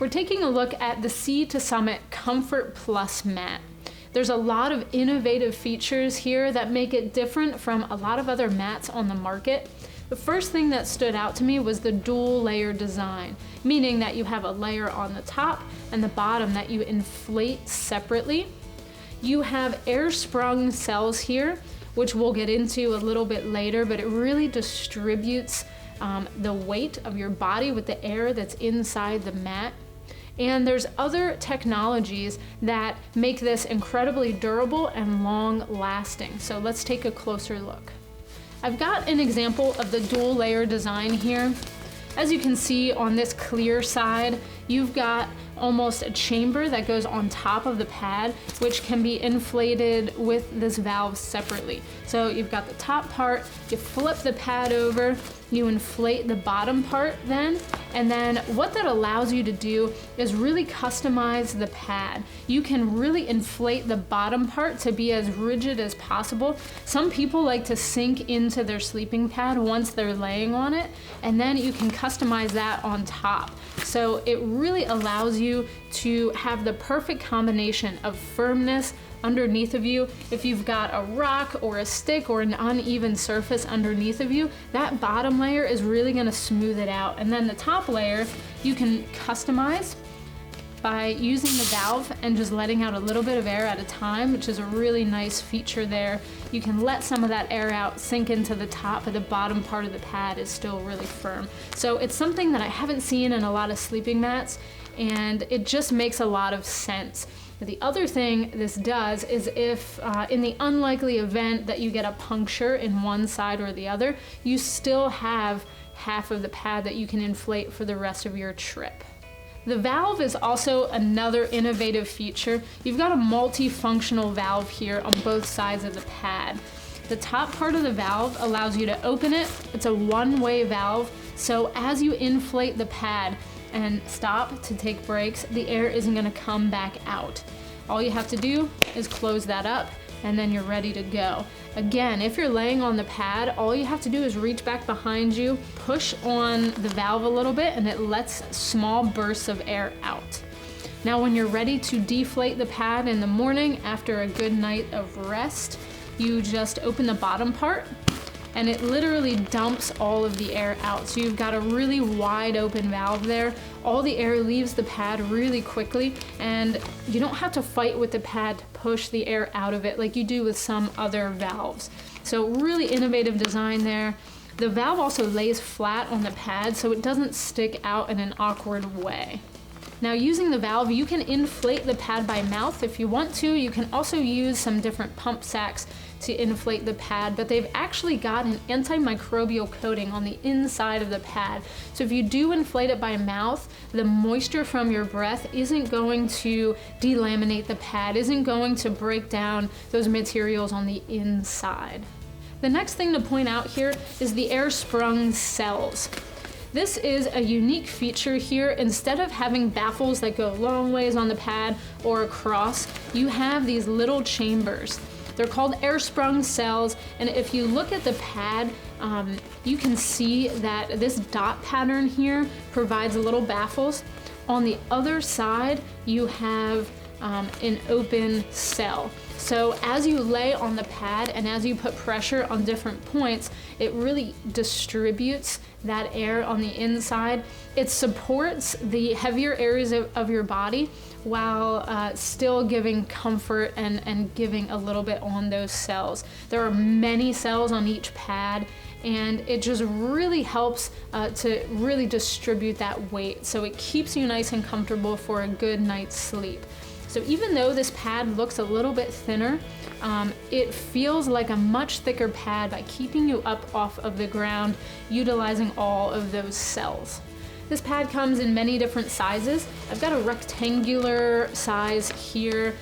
We're taking a look at the Sea to Summit Comfort Plus mat. There's a lot of innovative features here that make it different from a lot of other mats on the market. The first thing that stood out to me was the dual layer design, meaning that you have a layer on the top and the bottom that you inflate separately. You have air sprung cells here, which we'll get into a little bit later, but it really distributes the weight of your body with the air that's inside the mat. And there's other technologies that make this incredibly durable and long lasting. So let's take a closer look. I've got an example of the dual layer design here. As you can see on this clear side, you've got almost a chamber that goes on top of the pad, which can be inflated with this valve separately. So you've got the top part, you flip the pad over, you inflate the bottom part then, and then what that allows you to do is really customize the pad. You can really inflate the bottom part to be as rigid as possible. Some people like to sink into their sleeping pad once they're laying on it, and then you can customize that on top. So it really allows you to have the perfect combination of firmness underneath of you. If you've got a rock or a stick or an uneven surface underneath of you, that bottom layer is really going to smooth it out. And then the top layer you can customize by using the valve and just letting out a little bit of air at a time, which is a really nice feature there. You can let some of that air out, sink into the top, but the bottom part of the pad is still really firm. So it's something that I haven't seen in a lot of sleeping mats, and it just makes a lot of sense. The other thing this does is if in the unlikely event that you get a puncture in one side or the other, you still have half of the pad that you can inflate for the rest of your trip. The valve is also another innovative feature. You've got a multifunctional valve here on both sides of the pad. The top part of the valve allows you to open it. It's a one-way valve, so as you inflate the pad and stop to take breaks, the air isn't going to come back out. All you have to do is close that up and then you're ready to go. Again, if you're laying on the pad, all you have to do is reach back behind you, push on the valve a little bit, and it lets small bursts of air out. Now when you're ready to deflate the pad in the morning after a good night of rest, you just open the bottom part and it literally dumps all of the air out. So you've got a really wide open valve there. All the air leaves the pad really quickly, and you don't have to fight with the pad to push the air out of it like you do with some other valves. So really innovative design there. The valve also lays flat on the pad so it doesn't stick out in an awkward way. Now using the valve, you can inflate the pad by mouth if you want to. You can also use some different pump sacks to inflate the pad, but they've actually got an antimicrobial coating on the inside of the pad. So if you do inflate it by mouth, the moisture from your breath isn't going to delaminate the pad, isn't going to break down those materials on the inside. The next thing to point out here is the air sprung cells. This is a unique feature here. Instead of having baffles that go long ways on the pad or across, you have these little chambers. They're called air sprung cells, and if you look at the pad, you can see that this dot pattern here provides little baffles. On the other side, you have an open cell. So as you lay on the pad and as you put pressure on different points, it really distributes that air on the inside. It supports the heavier areas of your body while still giving comfort and giving a little bit on those cells. There are many cells on each pad, and it just really helps to really distribute that weight. So it keeps you nice and comfortable for a good night's sleep. So even though this pad looks a little bit thinner, it feels like a much thicker pad by keeping you up off of the ground, utilizing all of those cells. This pad comes in many different sizes. I've got a rectangular size here.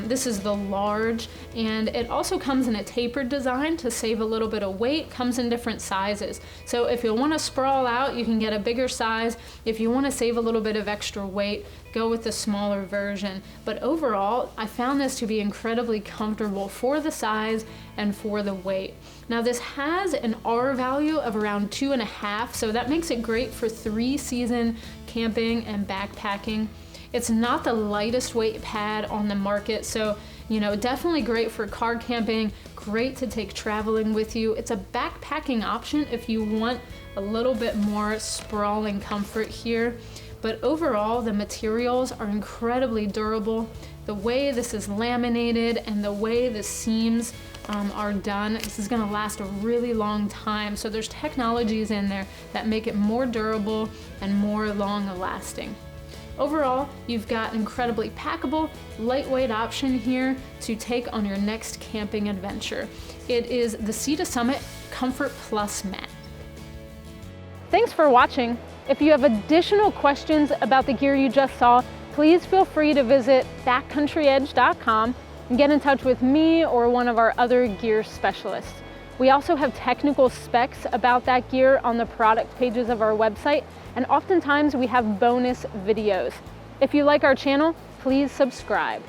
This is the large, and it also comes in a tapered design to save a little bit of weight. Comes in different sizes. So if you want to sprawl out, you can get a bigger size. If you want to save a little bit of extra weight, go with the smaller version. But overall, I found this to be incredibly comfortable for the size and for the weight. Now this has an R value of around 2.5, so that makes it great for 3 season camping and backpacking. It's not the lightest weight pad on the market, so definitely great for car camping, great to take traveling with you. It's a backpacking option if you want a little bit more sprawling comfort here. But overall, the materials are incredibly durable. The way this is laminated and the way the seams are done, this is gonna last a really long time. So there's technologies in there that make it more durable and more long lasting. Overall, you've got an incredibly packable, lightweight option here to take on your next camping adventure. It is the Sea to Summit Comfort Plus mat. Thanks for watching. If you have additional questions about the gear you just saw, please feel free to visit backcountryedge.com and get in touch with me or one of our other gear specialists. We also have technical specs about that gear on the product pages of our website, and oftentimes we have bonus videos. If you like our channel, please subscribe.